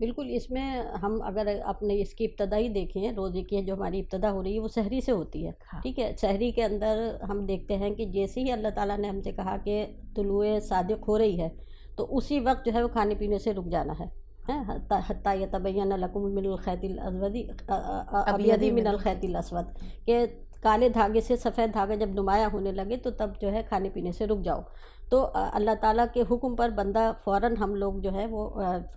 بالکل، اس میں ہم اگر اپنے اس کی ابتدائی دیکھیں، روزے کی جو ہماری ابتدا ہو رہی ہے وہ سحری سے ہوتی ہے، ہاں ٹھیک ہے؟ سحری کے اندر ہم دیکھتے ہیں کہ جیسے ہی اللہ تعالیٰ نے ہم سے کہا کہ طلوع صادق ہو رہی ہے تو اسی وقت جو ہے وہ کھانے پینے سے رک جانا ہے، حتیٰ یتبین لکم من الخیط الاسود ابیض ابیض من من الخیط الاسود، کہ کالے دھاگے سے سفید دھاگا جب نمایاں ہونے لگے تو تب جو ہے کھانے پینے سے رک جاؤ۔ تو اللہ تعالیٰ کے حکم پر بندہ فوراً ہم لوگ جو ہے وہ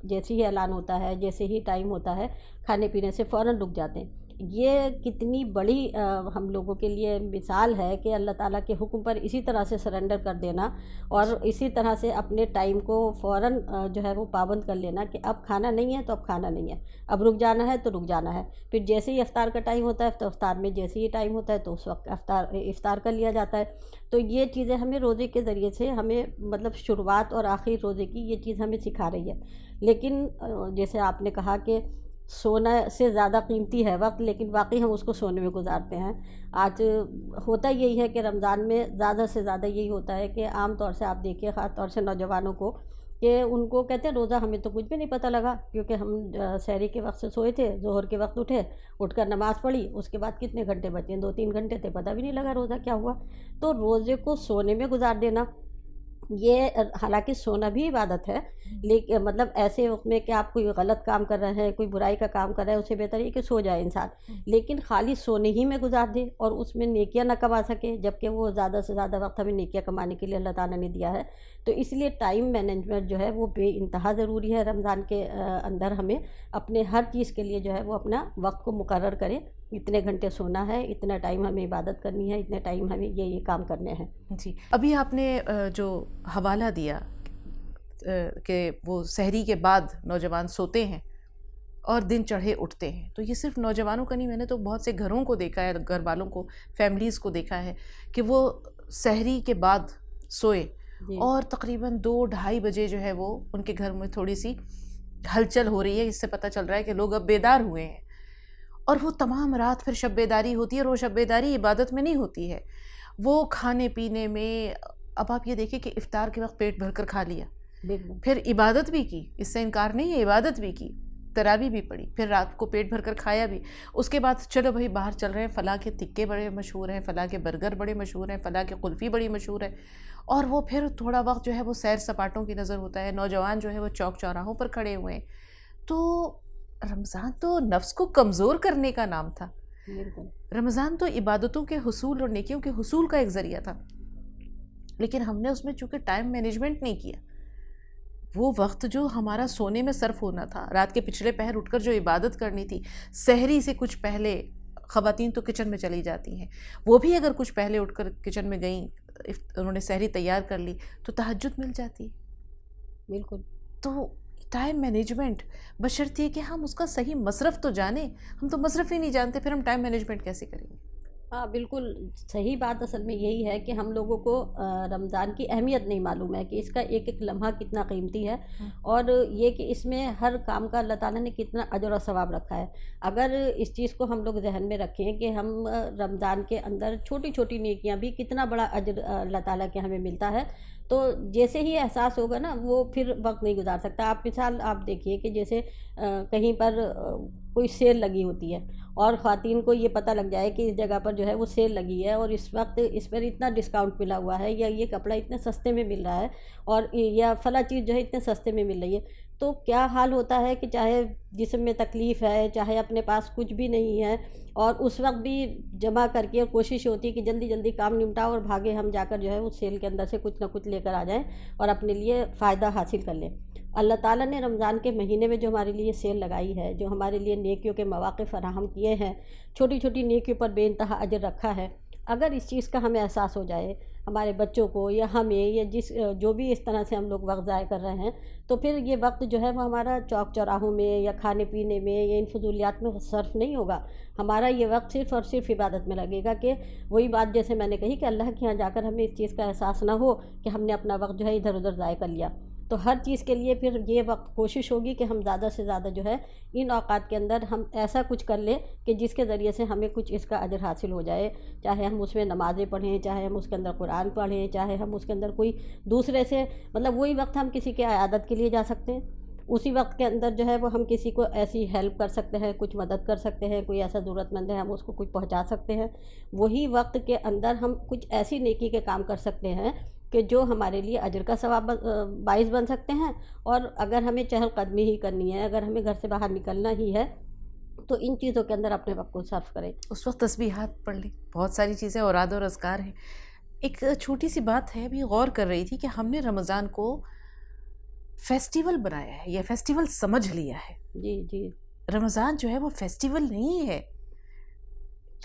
جیسے ہی اعلان ہوتا ہے، جیسے ہی ٹائم ہوتا ہے، کھانے پینے سے فوراً رک جاتے ہیں۔ یہ کتنی بڑی ہم لوگوں کے لیے مثال ہے کہ اللہ تعالیٰ کے حکم پر اسی طرح سے سرنڈر کر دینا اور اسی طرح سے اپنے ٹائم کو فوراً جو ہے وہ پابند کر لینا کہ اب کھانا نہیں ہے تو اب کھانا نہیں ہے، اب رک جانا ہے تو رک جانا ہے۔ پھر جیسے ہی افطار کا ٹائم ہوتا ہے تو افطار میں جیسے ہی ٹائم ہوتا ہے تو اس وقت افطار کر لیا جاتا ہے۔ تو یہ چیزیں ہمیں روزے کے ذریعے سے ہمیں مطلب شروعات اور آخری روزے کی یہ چیز ہمیں سکھا رہی ہے۔ لیکن جیسے آپ نے کہا کہ سونا سے زیادہ قیمتی ہے وقت، لیکن واقعی ہم اس کو سونے میں گزارتے ہیں۔ آج ہوتا یہی ہے کہ رمضان میں زیادہ سے زیادہ یہی ہوتا ہے کہ عام طور سے آپ دیکھیے، خاص طور سے نوجوانوں کو، کہ ان کو کہتے ہیں روزہ ہمیں تو کچھ بھی نہیں پتہ لگا، کیونکہ ہم سحری کے وقت سے سوئے تھے، ظہر کے وقت اٹھ کر نماز پڑھی، اس کے بعد کتنے گھنٹے بچے، 2-3 گھنٹے تھے، پتہ بھی نہیں لگا روزہ کیا ہوا۔ تو روزے کو سونے میں گزار دینا، یہ حالانکہ سونا بھی عبادت ہے، لیکن مطلب ایسے وقت میں کہ آپ کوئی غلط کام کر رہے ہیں، کوئی برائی کا کام کر رہے ہیں، اسے بہتر ہے کہ سو جائے انسان، لیکن خالی سونے ہی میں گزار دے اور اس میں نیکیاں نہ کما سکے، جبکہ وہ زیادہ سے زیادہ وقت ہمیں نیکیاں کمانے کے لیے اللہ تعالیٰ نے دیا ہے۔ تو اس لیے ٹائم مینجمنٹ جو ہے وہ بے انتہا ضروری ہے۔ رمضان کے اندر ہمیں اپنے ہر چیز کے لیے جو ہے وہ اپنا وقت کو مقرر کریں، اتنے گھنٹے سونا ہے، اتنا ٹائم ہمیں عبادت کرنی ہے، اتنے ٹائم ہمیں یہ کام کرنے ہیں۔ جی، ابھی آپ نے جو حوالہ دیا کہ وہ سحری کے بعد نوجوان سوتے ہیں اور دن چڑھے اٹھتے ہیں، تو یہ صرف نوجوانوں کا نہیں، میں نے تو بہت سے گھروں کو دیکھا ہے، گھر والوں کو، فیملیز کو دیکھا ہے کہ وہ سحری کے بعد سوئے جی اور تقریباً 2-2:30 بجے جو ہے وہ ان کے گھر میں تھوڑی سی ہلچل ہو رہی ہے، اس سے پتہ چل رہا ہے کہ لوگ اب بیدار ہوئے ہیں، اور وہ تمام رات پھر شب بیداری ہوتی ہے، اور وہ شب بیداری عبادت میں نہیں ہوتی ہے، وہ کھانے پینے میں۔ اب آپ یہ دیکھیں کہ افطار کے وقت پیٹ بھر کر کھا لیا، بالکل پھر عبادت بھی کی، اس سے انکار نہیں ہے، عبادت بھی کی، تراویح بھی پڑھی، پھر رات کو پیٹ بھر کر کھایا بھی، اس کے بعد چلو بھائی باہر چل رہے ہیں، فلاں کے تکے بڑے مشہور ہیں، فلاں کے برگر بڑے مشہور ہیں، فلاں کے قلفی بڑی مشہور ہے، اور وہ پھر تھوڑا وقت جو ہے وہ سیر سپاٹوں کی نظر ہوتا ہے، نوجوان جو ہے وہ چوک چوراہوں پر کھڑے ہوئے ہیں۔ تو رمضان تو نفس کو کمزور کرنے کا نام تھا، بالکل رمضان تو عبادتوں کے حصول اور نیکیوں کے حصول کا ایک ذریعہ تھا، لیکن ہم نے اس میں چونکہ ٹائم مینجمنٹ نہیں کیا، وہ وقت جو ہمارا سونے میں صرف ہونا تھا، رات کے پچھلے پہر اٹھ کر جو عبادت کرنی تھی، سحری سے کچھ پہلے خواتین تو کچن میں چلی جاتی ہیں، وہ بھی اگر کچھ پہلے اٹھ کر کچن میں گئیں، انہوں نے سحری تیار کر لی تو تہجد مل جاتی۔ بالکل تو ٹائم مینجمنٹ بشرط یہ کہ ہم اس کا صحیح مصرف تو جانیں، ہم تو مصرف ہی نہیں جانتے، پھر ہم ٹائم مینجمنٹ کیسے کریں گے؟ ہاں بالکل صحیح بات اصل میں یہی ہے کہ ہم لوگوں کو رمضان کی اہمیت نہیں معلوم ہے کہ اس کا ایک ایک لمحہ کتنا قیمتی ہے، اور یہ کہ اس میں ہر کام کا اللہ تعالیٰ نے کتنا اجر و ثواب رکھا ہے۔ اگر اس چیز کو ہم لوگ ذہن میں رکھیں کہ ہم رمضان کے اندر چھوٹی چھوٹی نیکیاں بھی کتنا بڑا اجر اللہ تعالیٰ کے ہمیں ملتا ہے، تو جیسے ہی احساس ہوگا نا وہ پھر وقت نہیں گزار سکتا۔ آپ مثال آپ دیکھیے کہ جیسے کہیں پر کوئی سیل لگی ہوتی ہے اور خواتین کو یہ پتہ لگ جائے کہ اس جگہ پر جو ہے وہ سیل لگی ہے اور اس وقت اس پر اتنا ڈسکاؤنٹ ملا ہوا ہے، یا یہ کپڑا اتنے سستے میں مل رہا ہے، اور یا فلاں چیز جو ہے اتنے سستے میں مل رہی ہے، تو کیا حال ہوتا ہے کہ چاہے جسم میں تکلیف ہے، چاہے اپنے پاس کچھ بھی نہیں ہے، اور اس وقت بھی جمع کر کے کوشش ہوتی ہے کہ جلدی جلدی کام نمٹاؤ اور بھاگے ہم جا کر جو ہے اس سیل کے اندر سے کچھ نہ کچھ لے کر آ جائیں اور اپنے لیے فائدہ حاصل کر لیں۔ اللہ تعالیٰ نے رمضان کے مہینے میں جو ہمارے لیے سیل لگائی ہے، جو ہمارے لیے نیکیوں کے مواقع فراہم کیے ہیں، چھوٹی چھوٹی نیکیوں پر بے انتہا اجر رکھا ہے، اگر اس چیز کا ہمیں احساس ہو جائے، ہمارے بچوں کو یا ہمیں یا جو بھی اس طرح سے ہم لوگ وقت ضائع کر رہے ہیں، تو پھر یہ وقت جو ہے وہ ہمارا چوک چوراہوں میں یا کھانے پینے میں یا ان فضولیات میں صرف نہیں ہوگا، ہمارا یہ وقت صرف اور صرف عبادت میں لگے گا۔ کہ وہی بات جیسے میں نے کہی کہ اللہ کے یہاں جا کر ہمیں اس چیز کا احساس نہ ہو کہ ہم نے اپنا وقت جو ہے ادھر ادھر ضائع کر لیا۔ تو ہر چیز کے لیے پھر یہ وقت کوشش ہوگی کہ ہم زیادہ سے زیادہ جو ہے ان اوقات کے اندر ہم ایسا کچھ کر لیں کہ جس کے ذریعے سے ہمیں کچھ اس کا اجر حاصل ہو جائے، چاہے ہم اس میں نمازیں پڑھیں، چاہے ہم اس کے اندر قرآن پڑھیں، چاہے ہم اس کے اندر کوئی دوسرے سے مطلب وہی وقت ہم کسی کے عیادت کے لیے جا سکتے ہیں، اسی وقت کے اندر جو ہے وہ ہم کسی کو ایسی ہیلپ کر سکتے ہیں, کچھ مدد کر سکتے ہیں, کوئی ایسا ضرورت مند ہے ہم اس کو کچھ پہنچا سکتے ہیں. وہی وقت کے اندر ہم کچھ ایسی نیکی کے کام کر سکتے ہیں کہ جو ہمارے لیے اجر کا ثواب باعث بن سکتے ہیں. اور اگر ہمیں چہل قدمی ہی کرنی ہے, اگر ہمیں گھر سے باہر نکلنا ہی ہے, تو ان چیزوں کے اندر اپنے وقت کو صرف کریں. اس وقت تسبیحات پڑھ لیں, بہت ساری چیزیں اوراد اور اذکار ہیں. ایک چھوٹی سی بات ہے, ابھی غور کر رہی تھی کہ ہم نے رمضان کو فیسٹیول بنایا ہے یا فیسٹیول سمجھ لیا ہے. جی جی, رمضان جو ہے وہ فیسٹیول نہیں ہے.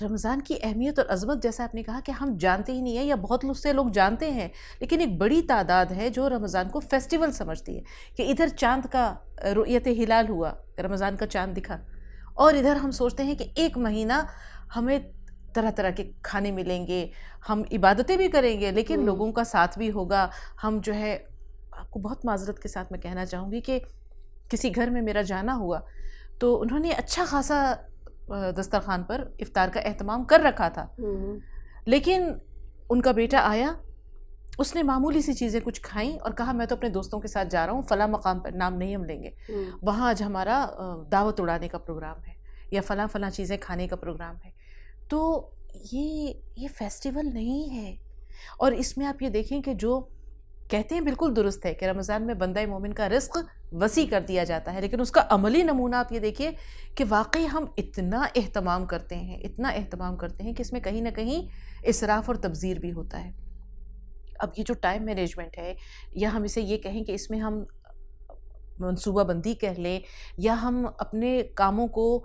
رمضان کی اہمیت اور عظمت جیسا آپ نے کہا کہ ہم جانتے ہی نہیں ہیں, یا بہت سے لوگ جانتے ہیں, لیکن ایک بڑی تعداد ہے جو رمضان کو فیسٹیول سمجھتی ہے کہ ادھر چاند کا رؤیت ہلال ہوا, رمضان کا چاند دکھا, اور ادھر ہم سوچتے ہیں کہ ایک مہینہ ہمیں طرح طرح کے کھانے ملیں گے, ہم عبادتیں بھی کریں گے, لیکن لوگوں کا ساتھ بھی ہوگا. ہم جو ہے, آپ کو بہت معذرت کے ساتھ میں کہنا چاہوں گی کہ کسی گھر میں میرا جانا ہوا تو انہوں نے اچھا خاصا دسترخوان پر افطار کا اہتمام کر رکھا تھا, لیکن ان کا بیٹا آیا, اس نے معمولی سی چیزیں کچھ کھائیں اور کہا میں تو اپنے دوستوں کے ساتھ جا رہا ہوں فلاں مقام پر, نام نہیں ہم لیں گے, وہاں آج ہمارا دعوت اڑانے کا پروگرام ہے یا فلاں فلاں چیزیں کھانے کا پروگرام ہے. تو یہ فیسٹیول نہیں ہے. اور اس میں آپ یہ دیکھیں کہ جو کہتے ہیں بالکل درست ہے کہ رمضان میں بندہ مومن کا رزق وسیع کر دیا جاتا ہے, لیکن اس کا عملی نمونہ آپ یہ دیکھیے کہ واقعی ہم اتنا اہتمام کرتے ہیں کہ اس میں کہیں نہ کہیں اسراف اور تبذیر بھی ہوتا ہے. اب یہ جو ٹائم مینجمنٹ ہے, یا ہم اسے یہ کہیں کہ اس میں ہم منصوبہ بندی کہہ لیں, یا ہم اپنے کاموں کو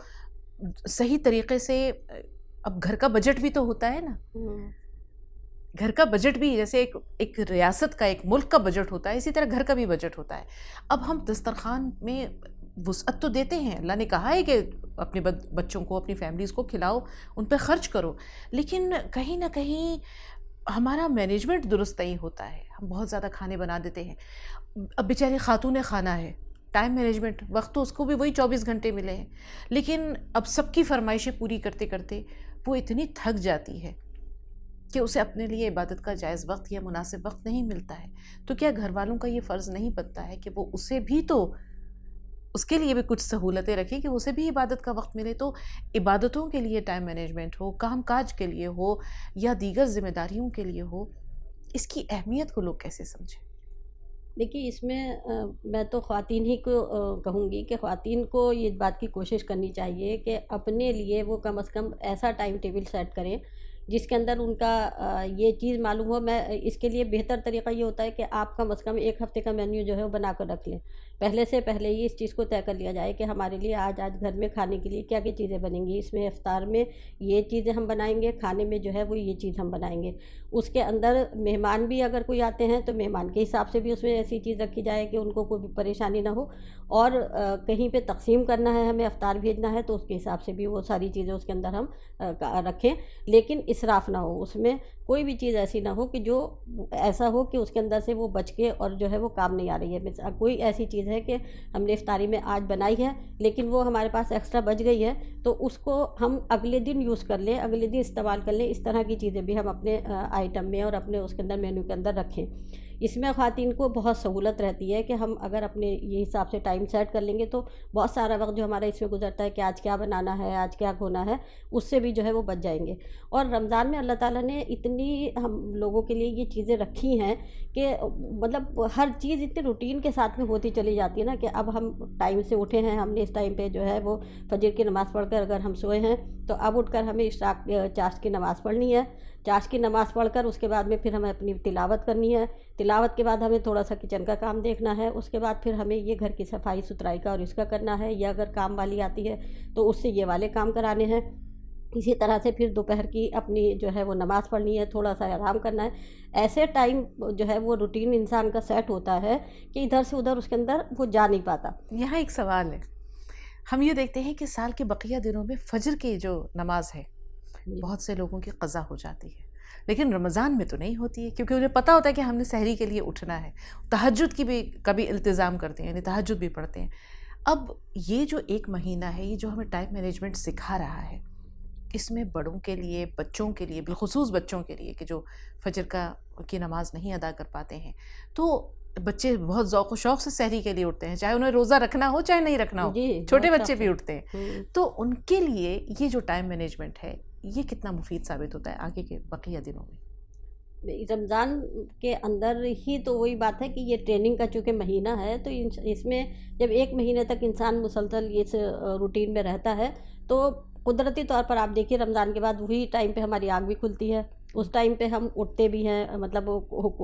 صحیح طریقے سے, اب گھر کا بجٹ بھی تو ہوتا ہے نا, گھر کا بجٹ بھی جیسے ایک ریاست کا, ایک ملک کا بجٹ ہوتا ہے, اسی طرح گھر کا بھی بجٹ ہوتا ہے. اب ہم دسترخوان میں وسعت تو دیتے ہیں, اللہ نے کہا ہے کہ اپنے بچوں کو, اپنی فیملیز کو کھلاؤ, ان پہ خرچ کرو, لیکن کہیں نہ کہیں ہمارا مینجمنٹ درست نہیں ہوتا ہے. ہم بہت زیادہ کھانے بنا دیتے ہیں. اب بیچاری خاتون خانہ ہے, ٹائم مینجمنٹ, وقت تو اس کو بھی وہی 24 گھنٹے ملے ہیں, لیکن اب سب کی فرمائشیں پوری کرتے کرتے وہ اتنی تھک جاتی ہے کہ اسے اپنے لیے عبادت کا جائز وقت یا مناسب وقت نہیں ملتا ہے. تو کیا گھر والوں کا یہ فرض نہیں بنتا ہے کہ وہ اسے بھی تو, اس کے لیے بھی کچھ سہولتیں رکھیں کہ اسے بھی عبادت کا وقت ملے؟ تو عبادتوں کے لیے ٹائم مینجمنٹ ہو, کام کاج کے لیے ہو, یا دیگر ذمہ داریوں کے لیے ہو, اس کی اہمیت کو لوگ کیسے سمجھیں؟ دیکھیے, اس میں میں تو خواتین ہی کو کہوں گی کہ خواتین کو یہ بات کی کوشش کرنی چاہیے کہ اپنے لیے وہ کم از کم ایسا ٹائم ٹیبل سیٹ کریں جس کے اندر ان کا یہ چیز معلوم ہو. میں اس کے لیے بہتر طریقہ یہ ہوتا ہے کہ آپ کم از کم ایک ہفتے کا مینیو جو ہے وہ بنا کر رکھ لیں. پہلے سے پہلے ہی اس چیز کو طے کر لیا جائے کہ ہمارے لیے آج گھر میں کھانے کے لیے کیا کیا چیزیں بنیں گی, اس میں افطار میں یہ چیزیں ہم بنائیں گے, کھانے میں جو ہے وہ یہ چیز ہم بنائیں گے. اس کے اندر مہمان بھی اگر کوئی آتے ہیں تو مہمان کے حساب سے بھی اس میں ایسی چیز رکھی جائے کہ ان کو کوئی پریشانی نہ ہو, اور کہیں پہ تقسیم کرنا ہے, ہمیں افطار بھیجنا ہے, تو اس کے حساب سے بھی وہ ساری چیزیں اس کے اندر ہم رکھیں, لیکن اسراف نہ ہو. اس میں کوئی بھی چیز ایسی نہ ہو کہ جو ایسا ہو کہ اس کے اندر سے وہ بچ کے اور جو ہے وہ کام نہیں آ رہی ہے. کوئی ایسی چیز ہے کہ ہم نے افطاری میں آج بنائی ہے لیکن وہ ہمارے پاس ایکسٹرا بچ گئی ہے, تو اس کو ہم اگلے دن یوز کر لیں, اگلے دن استعمال کر لیں. اس طرح کی چیزیں بھی ہم اپنے آئٹم میں اور اپنے اس کے اندر مینیو کے اندر رکھیں. اس میں خواتین کو بہت سہولت رہتی ہے کہ ہم اگر اپنے یہ حساب سے ٹائم سیٹ کر لیں گے تو بہت سارا وقت جو ہمارا اس میں گزرتا ہے کہ آج کیا بنانا ہے, آج کیا کھونا ہے, اس سے بھی جو ہے وہ بچ جائیں گے. اور رمضان میں اللہ تعالیٰ نے اتنی ہم لوگوں کے لیے یہ چیزیں رکھی ہیں کہ مطلب ہر چیز اتنے روٹین کے ساتھ میں ہوتی چلی جاتی ہے نا, کہ اب ہم ٹائم سے اٹھے ہیں, ہم نے اس ٹائم پہ جو ہے وہ فجر کی نماز پڑھ کر اگر ہم سوئے ہیں تو اب اٹھ کر ہمیں اشراق چاشت کی نماز پڑھنی ہے. چاشت کی نماز پڑھ کر اس کے بعد میں پھر ہمیں اپنی تلاوت کرنی ہے. تلاوت کے بعد ہمیں تھوڑا سا کچن کا کام دیکھنا ہے. اس کے بعد پھر ہمیں یہ گھر کی صفائی ستھرائی کا اور اس کا کرنا ہے, یا اگر کام والی آتی ہے تو اس سے یہ والے کام کرانے ہیں. اسی طرح سے پھر دوپہر کی اپنی جو ہے وہ نماز پڑھنی ہے, تھوڑا سا آرام کرنا ہے. ایسے ٹائم جو ہے وہ روٹین انسان کا سیٹ ہوتا ہے کہ ادھر سے ادھر اس کے اندر وہ جا نہیں پاتا. یہاں ایک سوال ہے, ہم یہ دیکھتے ہیں کہ سال کے بقیہ دنوں میں فجر کی جو نماز ہے بہت سے لوگوں کی قضا ہو جاتی ہے, لیکن رمضان میں تو نہیں ہوتی ہے, کیونکہ انہیں پتہ ہوتا ہے کہ ہم نے سحری کے لیے اٹھنا ہے. تہجد کی بھی کبھی التزام کرتے ہیں, یعنی تہجد بھی پڑھتے ہیں. اب یہ جو ایک مہینہ ہے, یہ جو ہمیں ٹائم مینجمنٹ سکھا رہا ہے, اس میں بڑوں کے لیے، بچوں کے لیے، بالخصوص بچوں کے لیے کہ جو فجر کی نماز نہیں ادا کر پاتے ہیں، تو بچے بہت ذوق و شوق سے سحری کے لیے اٹھتے ہیں، چاہے انہیں روزہ رکھنا ہو چاہے نہیں رکھنا ہو، جی چھوٹے بہت بچے شوق بھی ہے۔ اٹھتے ہیں، تو ان کے لیے یہ جو ٹائم مینجمنٹ ہے یہ کتنا مفید ثابت ہوتا ہے آگے کے بقیہ دنوں میں؟ رمضان کے اندر ہی تو وہی بات ہے کہ یہ ٹریننگ کا چونکہ مہینہ ہے، تو اس میں جب ایک مہینے تک انسان مسلسل اس روٹین میں رہتا ہے تو قدرتی طور پر آپ دیکھیے رمضان کے بعد وہی ٹائم پہ ہماری آنکھ بھی کھلتی ہے، اس ٹائم پہ ہم اٹھتے بھی ہیں، مطلب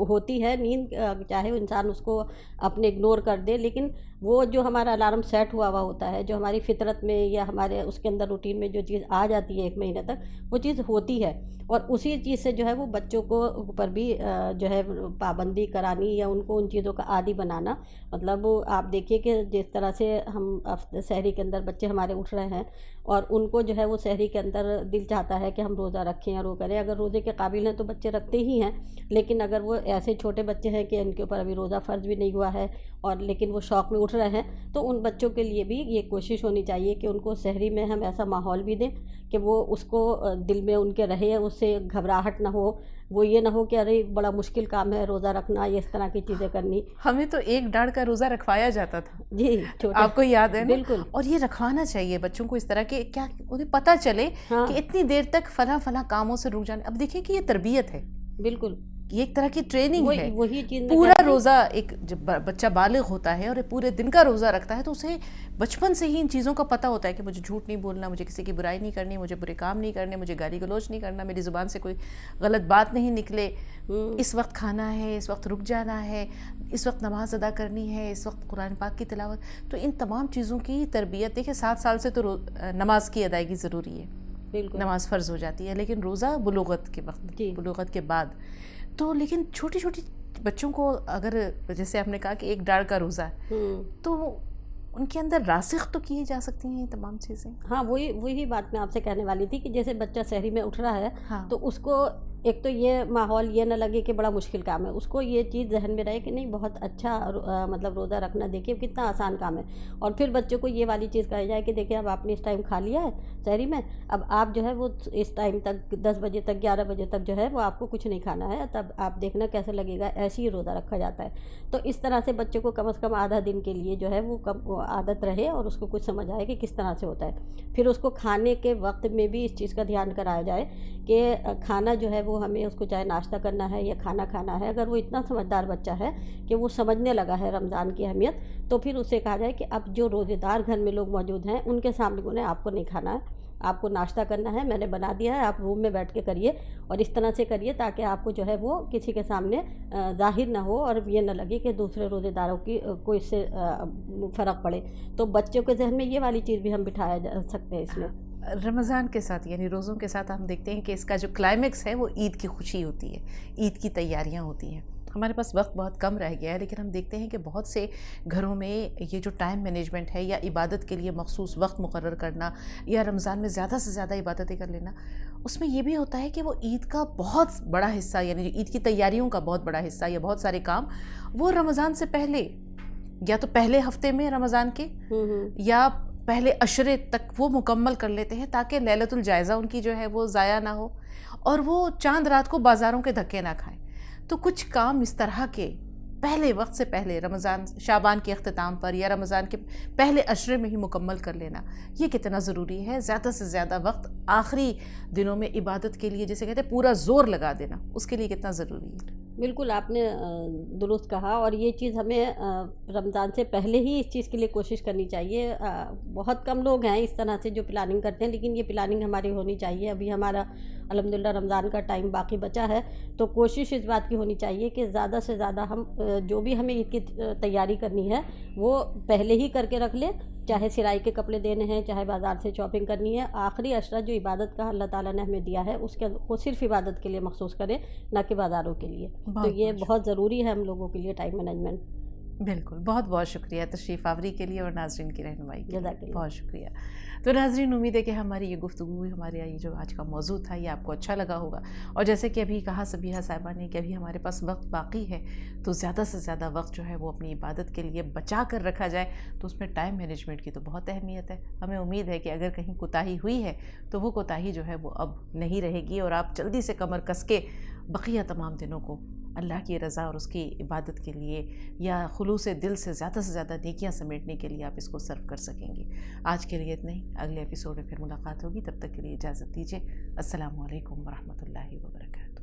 ہوتی ہے نیند، چاہے انسان اس کو اپنے اگنور کر دے، لیکن وہ جو ہمارا الارم سیٹ ہوا ہوتا ہے، جو ہماری فطرت میں یا ہمارے اس کے اندر روٹین میں جو چیز آ جاتی ہے ایک مہینے تک، وہ چیز ہوتی ہے، اور اسی چیز سے جو ہے وہ بچوں کو پر بھی جو ہے پابندی کرانی یا ان کو ان چیزوں کا عادی بنانا، مطلب آپ دیکھیے کہ جس طرح سے ہم سحری کے اندر بچے ہمارے اٹھ رہے ہیں اور ان کو جو ہے وہ سحری کے اندر دل چاہتا ہے کہ ہم روزہ رکھیں اور وہ کریں، اگر روزے کے قابل ہیں تو بچے رکھتے ہی ہیں، لیکن اگر وہ ایسے چھوٹے بچے ہیں کہ ان کے اوپر ابھی روزہ فرض بھی نہیں ہوا ہے اور لیکن وہ شوق میں اٹھ رہے ہیں، تو ان بچوں کے لیے بھی یہ کوشش ہونی چاہیے کہ ان کو سحری میں ہم ایسا ماحول بھی دیں کہ وہ اس کو دل میں ان کے رہے، اس سے گھبراہٹ نہ ہو، وہ یہ نہ ہو کہ ارے بڑا مشکل کام ہے روزہ رکھنا، یہ اس طرح کی چیزیں کرنی۔ ہمیں تو 1 ڈاڑھ کا روزہ رکھوایا جاتا تھا، جی چھوٹے، آپ کو یاد ہے نا؟ بالکل، اور یہ رکھوانا چاہیے بچوں کو، اس طرح کے کیا انہیں پتہ چلے ہاں کہ اتنی دیر تک فلاں فلاں کاموں سے رک جانے۔ اب دیکھیں کہ یہ تربیت ہے، بالکل، یہ ایک طرح کی ٹریننگ ہے۔ وہی چیز میں پورا کہتی ہوں۔ روزہ، ایک جب بچہ بالغ ہوتا ہے اور پورے دن کا روزہ رکھتا ہے تو اسے بچپن سے ہی ان چیزوں کا پتہ ہوتا ہے کہ مجھے جھوٹ نہیں بولنا، مجھے کسی کی برائی نہیں کرنی، مجھے برے کام نہیں کرنے، مجھے گالی گلوچ نہیں کرنا، میری زبان سے کوئی غلط بات نہیں نکلے، اس وقت کھانا ہے، اس وقت رک جانا ہے، اس وقت نماز ادا کرنی ہے، اس وقت قرآن پاک کی تلاوت۔ تو ان تمام چیزوں کی تربیت، دیکھیں 7 سال سے تو نماز کی ادائیگی ضروری ہے، بالکل، نماز فرض ہو جاتی ہے، لیکن روزہ بلوغت کے وقت، جی بلوغت کے بعد۔ تو لیکن چھوٹی چھوٹی بچوں کو اگر جیسے آپ نے کہا کہ 1 ڈاڑھ کا روزہ ہے تو ان کے اندر راسخ تو کی جا سکتی ہیں یہ تمام چیزیں۔ ہاں وہی بات میں آپ سے کہنے والی تھی کہ جیسے بچہ سحری میں اٹھ رہا ہے ہاں، تو اس کو ایک تو یہ ماحول یہ نہ لگے کہ بڑا مشکل کام ہے، اس کو یہ چیز ذہن میں رہے کہ نہیں بہت اچھا مطلب روزہ رکھنا دیکھیے کتنا آسان کام ہے، اور پھر بچوں کو یہ والی چیز کہی جائے کہ دیکھیں اب آپ نے اس ٹائم کھا لیا ہے سحری میں، اب آپ جو ہے وہ اس ٹائم تک 10 بجے تک 11 بجے تک جو ہے وہ آپ کو کچھ نہیں کھانا ہے، تب آپ دیکھنا کیسے لگے گا، ایسے ہی روزہ رکھا جاتا ہے۔ تو اس طرح سے بچوں کو کم از کم آدھا دن کے لیے جو ہے وہ عادت رہے اور اس کو کچھ سمجھ آئے کہ کس طرح سے ہوتا ہے۔ پھر اس کو کھانے کے وقت میں بھی اس چیز کا دھیان کرایا جائے کہ کھانا جو ہے وہ ہمیں اس کو چاہے ناشتہ کرنا ہے یا کھانا کھانا ہے، اگر وہ اتنا سمجھدار بچہ ہے کہ وہ سمجھنے لگا ہے رمضان کی اہمیت، تو پھر اسے کہا جائے کہ اب جو روزے دار گھر میں لوگ موجود ہیں ان کے سامنے انہیں آپ کو نہیں کھانا ہے، آپ کو ناشتہ کرنا ہے، میں نے بنا دیا ہے، آپ روم میں بیٹھ کے کریے اور اس طرح سے کریے تاکہ آپ کو جو ہے وہ کسی کے سامنے ظاہر نہ ہو اور یہ نہ لگے کہ دوسرے روزے داروں کی کو اس سے فرق پڑے۔ تو بچوں کے ذہن میں یہ والی چیز بھی ہم بٹھایا جا سکتے ہیں اس میں۔ رمضان کے ساتھ یعنی روزوں کے ساتھ ہم دیکھتے ہیں کہ اس کا جو کلائمیکس ہے وہ عید کی خوشی ہوتی ہے، عید کی تیاریاں ہوتی ہیں۔ ہمارے پاس وقت بہت کم رہ گیا ہے، لیکن ہم دیکھتے ہیں کہ بہت سے گھروں میں یہ جو ٹائم مینجمنٹ ہے یا عبادت کے لیے مخصوص وقت مقرر کرنا یا رمضان میں زیادہ سے زیادہ عبادتیں کر لینا، اس میں یہ بھی ہوتا ہے کہ وہ عید کا بہت بڑا حصہ یعنی عید کی تیاریوں کا بہت بڑا حصہ یا بہت سارے کام وہ رمضان سے پہلے یا تو پہلے ہفتے میں رمضان کے یا پہلے عشرے تک وہ مکمل کر لیتے ہیں تاکہ لیلۃ الجائزہ ان کی جو ہے وہ ضائع نہ ہو اور وہ چاند رات کو بازاروں کے دھکے نہ کھائیں۔ تو کچھ کام اس طرح کے پہلے وقت سے پہلے رمضان شعبان کے اختتام پر یا رمضان کے پہلے عشرے میں ہی مکمل کر لینا یہ کتنا ضروری ہے؟ زیادہ سے زیادہ وقت آخری دنوں میں عبادت کے لیے جسے کہتے ہیں پورا زور لگا دینا، اس کے لیے کتنا ضروری ہے؟ بالکل آپ نے درست کہا، اور یہ چیز ہمیں رمضان سے پہلے ہی اس چیز کے لیے کوشش کرنی چاہیے۔ بہت کم لوگ ہیں اس طرح سے جو پلاننگ کرتے ہیں، لیکن یہ پلاننگ ہماری ہونی چاہیے۔ ابھی ہمارا الحمدللہ رمضان کا ٹائم باقی بچا ہے، تو کوشش اس بات کی ہونی چاہیے کہ زیادہ سے زیادہ ہم جو بھی ہمیں عید کی تیاری کرنی ہے وہ پہلے ہی کر کے رکھ لیں، چاہے سرائی کے کپڑے دینے ہیں، چاہے بازار سے شاپنگ کرنی ہے۔ آخری عشرہ جو عبادت کا اللہ تعالیٰ نے ہمیں دیا ہے اس کے وہ صرف عبادت کے لیے مخصوص کریں، نہ کہ بازاروں کے لیے۔ تو یہ بہت ضروری ہے ہم لوگوں کے لیے ٹائم مینجمنٹ۔ بالکل، بہت بہت شکریہ تشریف آوری کے لیے اور ناظرین کی رہنمائی کے لیے جزاک اللہ۔ بہت شکریہ۔ تو ناظرین، امید ہے کہ ہماری یہ گفتگو، ہمارے یہ جو آج کا موضوع تھا، یہ آپ کو اچھا لگا ہوگا، اور جیسے کہ ابھی کہا سبیحہ صاحبہ نے کہ ابھی ہمارے پاس وقت باقی ہے، تو زیادہ سے زیادہ وقت جو ہے وہ اپنی عبادت کے لیے بچا کر رکھا جائے، تو اس میں ٹائم مینجمنٹ کی تو بہت اہمیت ہے۔ ہمیں امید ہے کہ اگر کہیں کوتاہی ہوئی ہے تو وہ کوتاہی جو ہے وہ اب نہیں رہے گی، اور آپ جلدی سے کمر کس کے بقیہ تمام دنوں کو اللہ کی رضا اور اس کی عبادت کے لیے یا خلوص دل سے زیادہ نیکیاں سمیٹنے کے لیے آپ اس کو صرف کر سکیں گے۔ آج کے لیے اتنا ہی، اگلے ایپیسوڈ میں پھر ملاقات ہوگی، تب تک کے لیے اجازت دیجیے۔ السلام علیکم ورحمۃ اللہ وبرکاتہ۔